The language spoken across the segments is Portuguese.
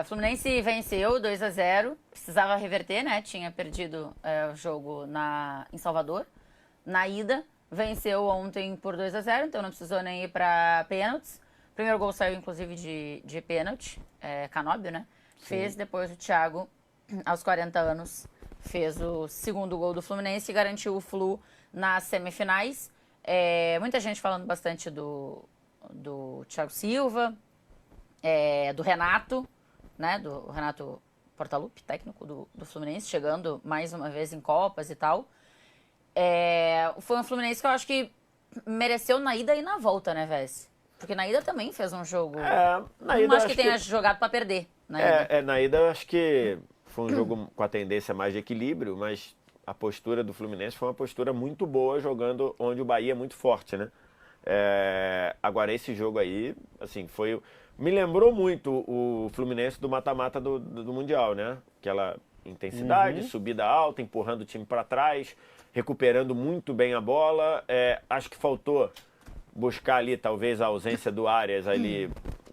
O Fluminense venceu 2-0, precisava reverter, né? Tinha perdido o jogo em Salvador. Na ida, venceu ontem por 2-0, então não precisou nem ir para pênaltis. O primeiro gol saiu, inclusive, de pênalti, Canóbio, né? Sim. Fez, depois o Thiago, aos 40 anos, fez o segundo gol do Fluminense e garantiu o Flu nas semifinais. Muita gente falando bastante do Thiago Silva, do Renato, né? Do Renato Portaluppi, técnico do Fluminense, chegando mais uma vez em Copas e tal. Foi um Fluminense que eu acho que mereceu na ida e na volta, né, Vess? Porque na ida também fez um jogo. Na ida não acho que tenha jogado pra perder. Na ida eu acho que foi um jogo com a tendência mais de equilíbrio, mas a postura do Fluminense foi uma postura muito boa, jogando onde o Bahia é muito forte, né? Agora, esse jogo aí, assim, me lembrou muito o Fluminense do mata-mata do Mundial, né? Aquela intensidade, subida alta, empurrando o time para trás, recuperando muito bem a bola. Acho que faltou buscar ali, talvez, a ausência do Arias ali,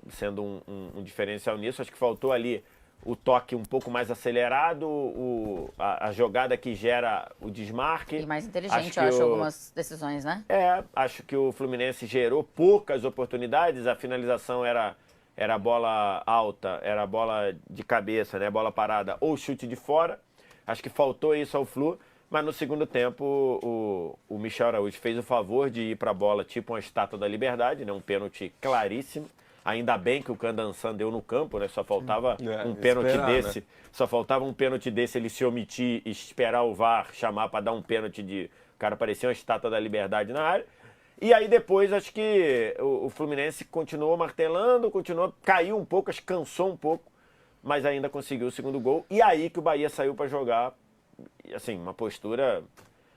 sendo um diferencial nisso. Acho que faltou ali o toque um pouco mais acelerado, a jogada que gera o desmarque. E mais inteligente, eu acho, algumas decisões, né? Acho que o Fluminense gerou poucas oportunidades, a finalização era bola alta, era bola de cabeça, né, bola parada ou chute de fora. Acho que faltou isso ao Flu, mas no segundo tempo o Michel Araújo fez o favor de ir para a bola tipo uma estátua da liberdade, né, um pênalti claríssimo. Ainda bem que o Candançan deu no campo, né? Só faltava um pênalti desse. Né? Só faltava um pênalti desse, ele se omitir e esperar o VAR chamar para dar um pênalti de... O cara parecia uma estátua da liberdade na área. E aí depois acho que o Fluminense continuou martelando, caiu um pouco, acho que cansou um pouco, mas ainda conseguiu o segundo gol. E aí que o Bahia saiu para jogar, assim, uma postura...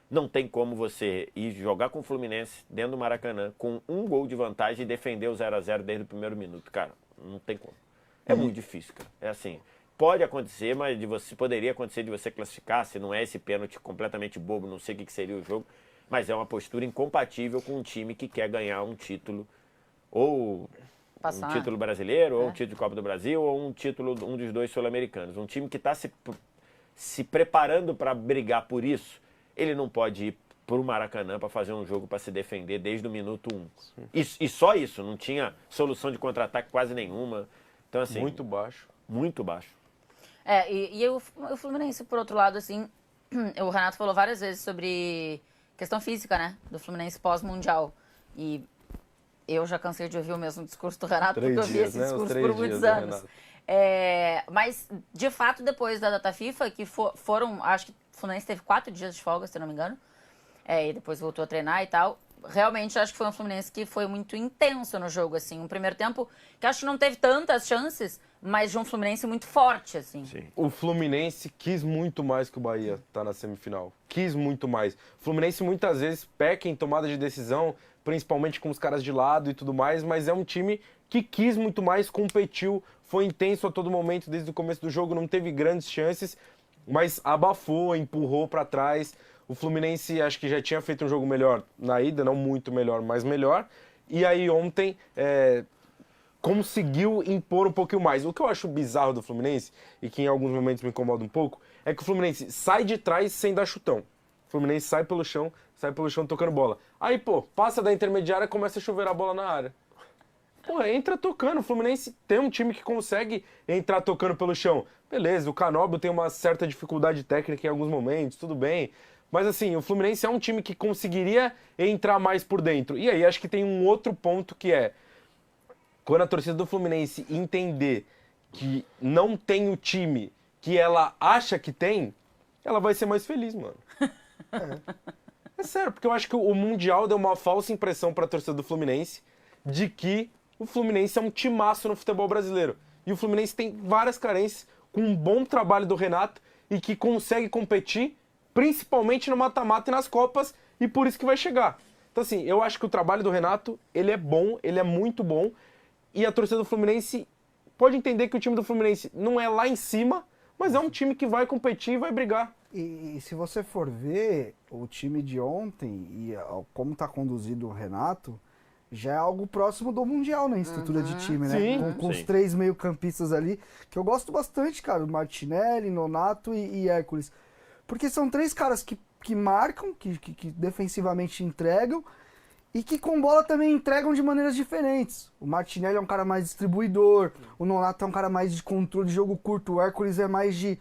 Não tem como você ir jogar com o Fluminense dentro do Maracanã com um gol de vantagem e defender o 0-0 desde o primeiro minuto, cara. Não tem como. É muito difícil, cara. É assim, pode acontecer, mas poderia acontecer de você classificar, se não é esse pênalti completamente bobo, não sei o que seria o jogo, mas é uma postura incompatível com um time que quer ganhar um título, ou um título brasileiro, ou um título de Copa do Brasil, ou um dos dois sul-americanos. Um time que está se preparando para brigar por isso, ele não pode ir para o Maracanã para fazer um jogo para se defender desde o minuto 1. E só isso, não tinha solução de contra-ataque quase nenhuma. Então, assim, muito baixo. Muito baixo. E o Fluminense, por outro lado, assim, o Renato falou várias vezes sobre questão física, né, do Fluminense pós-mundial. E eu já cansei de ouvir o mesmo discurso do Renato, porque eu ouvi esse discurso por muitos anos. Mas, de fato, depois da data FIFA, que foram, acho que o Fluminense teve 4 dias de folga, se não me engano, e depois voltou a treinar e tal. Realmente, acho que foi um Fluminense que foi muito intenso no jogo, assim. Um primeiro tempo que acho que não teve tantas chances, mas de um Fluminense muito forte, assim. Sim. O Fluminense quis muito mais que o Bahia tá na semifinal. Quis muito mais. O Fluminense muitas vezes peca em tomada de decisão, principalmente com os caras de lado e tudo mais, mas é um time que quis muito mais, competiu, foi intenso a todo momento desde o começo do jogo, não teve grandes chances, mas abafou, empurrou para trás. O Fluminense acho que já tinha feito um jogo melhor na ida, não muito melhor, mas melhor. E aí ontem conseguiu impor um pouquinho mais. O que eu acho bizarro do Fluminense, e que em alguns momentos me incomoda um pouco, é que o Fluminense sai de trás sem dar chutão. O Fluminense sai pelo chão tocando bola. Aí, passa da intermediária e começa a chover a bola na área. Entra tocando. O Fluminense tem um time que consegue entrar tocando pelo chão. Beleza, o Canóbio tem uma certa dificuldade técnica em alguns momentos, tudo bem. Mas assim, o Fluminense é um time que conseguiria entrar mais por dentro. E aí acho que tem um outro ponto que é, quando a torcida do Fluminense entender que não tem o time que ela acha que tem, ela vai ser mais feliz, mano. É sério, porque eu acho que o Mundial deu uma falsa impressão pra torcida do Fluminense de que o Fluminense é um timaço no futebol brasileiro. E o Fluminense tem várias carências, com um bom trabalho do Renato e que consegue competir, principalmente no mata-mata e nas Copas, e por isso que vai chegar. Então assim, eu acho que o trabalho do Renato, ele é bom, ele é muito bom, e a torcida do Fluminense pode entender que o time do Fluminense não é lá em cima, mas é um time que vai competir e vai brigar. E se você for ver o time de ontem e como está conduzido o Renato, já é algo próximo do Mundial, né? Em estrutura de time, né? Sim. Com os Sim. 3 meio-campistas ali, que eu gosto bastante, cara. O Martinelli, Nonato e Hércules. Porque são 3 caras que marcam, que defensivamente entregam, e que com bola também entregam de maneiras diferentes. O Martinelli é um cara mais distribuidor, o Nonato é um cara mais de controle de jogo curto, o Hércules é mais de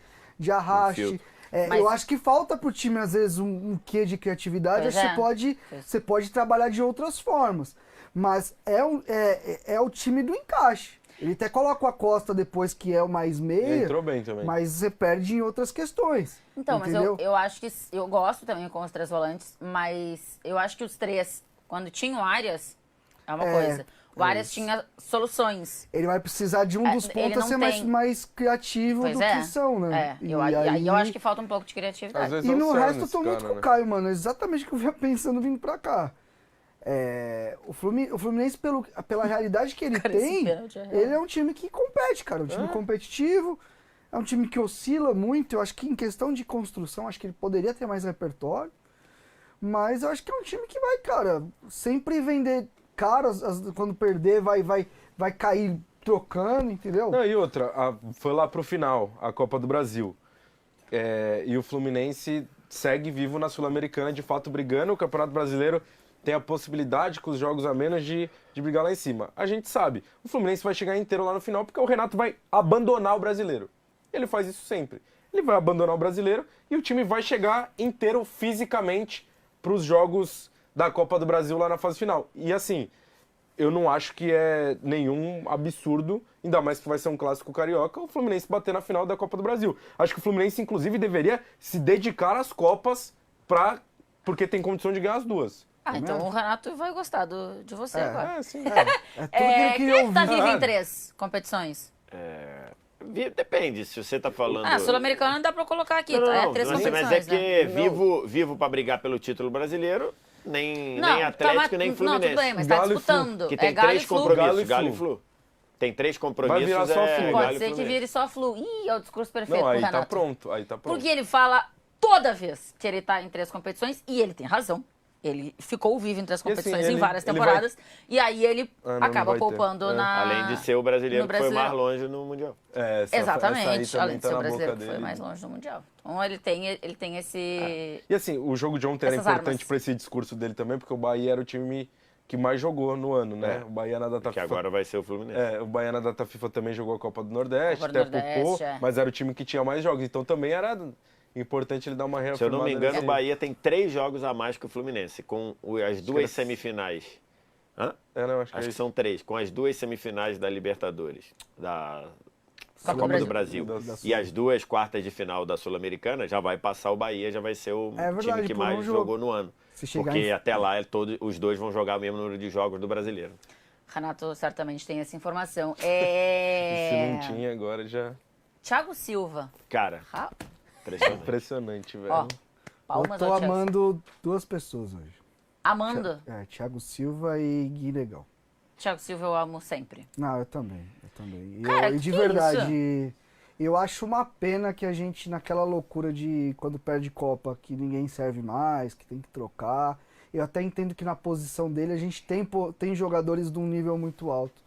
arraste. filtro. Mas- Eu acho que falta pro time, às vezes, um quê de criatividade. Pois Você é. você pode trabalhar de outras formas. Mas é o time do encaixe. Ele até coloca o Acosta depois, que é o mais meia, Entrou bem também. mas você perde em outras questões. Então, mas entendeu? eu acho que... Eu gosto também com os 3 volantes, mas eu acho que os 3, quando tinham áreas, é uma coisa. O Arias tinha soluções. Ele vai precisar de um dos ele pontas não ser tem. mais criativo Pois do é. que são, né? É, eu acho que falta um pouco de criatividade. Às vezes E é o no cerne resto eu esse tô muito cara, com o né? Caio, mano. É exatamente o que eu vinha pensando vindo pra cá. O Fluminense, pela realidade que ele Cara, esse tem, pênalti é real. ele é um time que compete, cara. Um time competitivo, é um time que oscila muito. Eu acho que em questão de construção, acho que ele poderia ter mais repertório. Mas eu acho que é um time que vai, cara, sempre vender caro. Quando perder, vai cair trocando, entendeu? Não, e outra, foi lá pro final, a Copa do Brasil. E o Fluminense segue vivo na Sul-Americana, de fato brigando. O Campeonato Brasileiro tem a possibilidade, com os jogos a menos, de brigar lá em cima. A gente sabe, o Fluminense vai chegar inteiro lá no final, porque o Renato vai abandonar o brasileiro. Ele faz isso sempre. Ele vai abandonar o brasileiro e o time vai chegar inteiro fisicamente para os jogos da Copa do Brasil lá na fase final. E assim, eu não acho que é nenhum absurdo, ainda mais que vai ser um clássico carioca, o Fluminense bater na final da Copa do Brasil. Acho que o Fluminense, inclusive, deveria se dedicar às Copas porque tem condição de ganhar as duas. Então o Renato vai gostar de você agora. Sim. É tudo que ele Quem queria é que tá ouvir. vivo em Nada. 3 competições? Depende, se você tá falando... Sul-Americana dá pra colocar aqui. Não, É 3 mas competições, é porque né? vivo pra brigar pelo título brasileiro, nem Não, Atlético, nem Não, Fluminense. tudo bem, mas tá Galo e Flu, disputando. Que tem Galo 3 e Flu. compromissos, Galo e Galo e Flu. Tem 3 compromissos, Vai virar só Flu. Galo Pode e ser que Fluminense. vire só Flu. Ih, é o discurso perfeito Não, pro aí Renato. tá pronto, aí tá pronto. Porque ele fala toda vez que ele tá em 3 competições, e ele tem razão. Ele ficou vivo em 3 E assim, competições em ele- várias ele temporadas. E aí ele Ah, não acaba vai ter. poupando na. Além de ser o brasileiro no que foi mais Brasileiro. longe no Mundial. Essa aí Exatamente, também além de tá ser o na brasileiro boca que foi dele. mais longe no Mundial. Então ele tem esse. E assim, o jogo de ontem era Essas importante armas. para esse discurso dele também, porque o Bahia era o time que mais jogou no ano, né? O Bahia na data Que FIFA. agora vai ser o Fluminense. O Bahia na data FIFA também jogou a Copa do Nordeste, Copa do até Nordeste, poupou, mas era o time que tinha mais jogos. Então também era importante ele dar uma reafirmada. Se eu não me engano, nesse- o Bahia tem 3 jogos a mais que o Fluminense, com as 2 era- semifinais. Hã? Não, acho que Acho que são 3, com as 2 semifinais da Libertadores, da Copa Copa do do Brasil. Da E as 2 quartas de final da Sul-Americana, já vai passar o Bahia, já vai ser o É verdade, time que por mais um jogo. jogou no ano. Se chegar Porque em- até lá os 2 vão jogar o mesmo número de jogos do brasileiro. Renato certamente tem essa informação. se não tinha, agora já. Thiago Silva. Cara, Ah, impressionante. Impressionante, velho. ó, Eu palmas tô ao Thiago. amando 2 pessoas hoje. Amando. Thiago Silva e Gui Legal. Thiago Silva eu amo sempre. Não, eu também. E, Cara, e de que verdade, eu acho uma pena que a gente, naquela loucura de quando perde Copa, que ninguém serve mais, que tem que trocar. Eu até entendo que na posição dele a gente tem jogadores de um nível muito alto.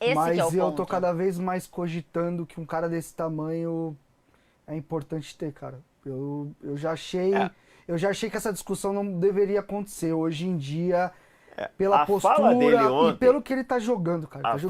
Esse Mas que é o eu ponto. tô cada vez mais cogitando que um cara desse tamanho é importante ter, cara. Eu já achei. Eu já achei que essa discussão não deveria acontecer. Hoje em dia, pela a fala dele postura e ontem- pelo que ele tá jogando, cara. A Tá jogando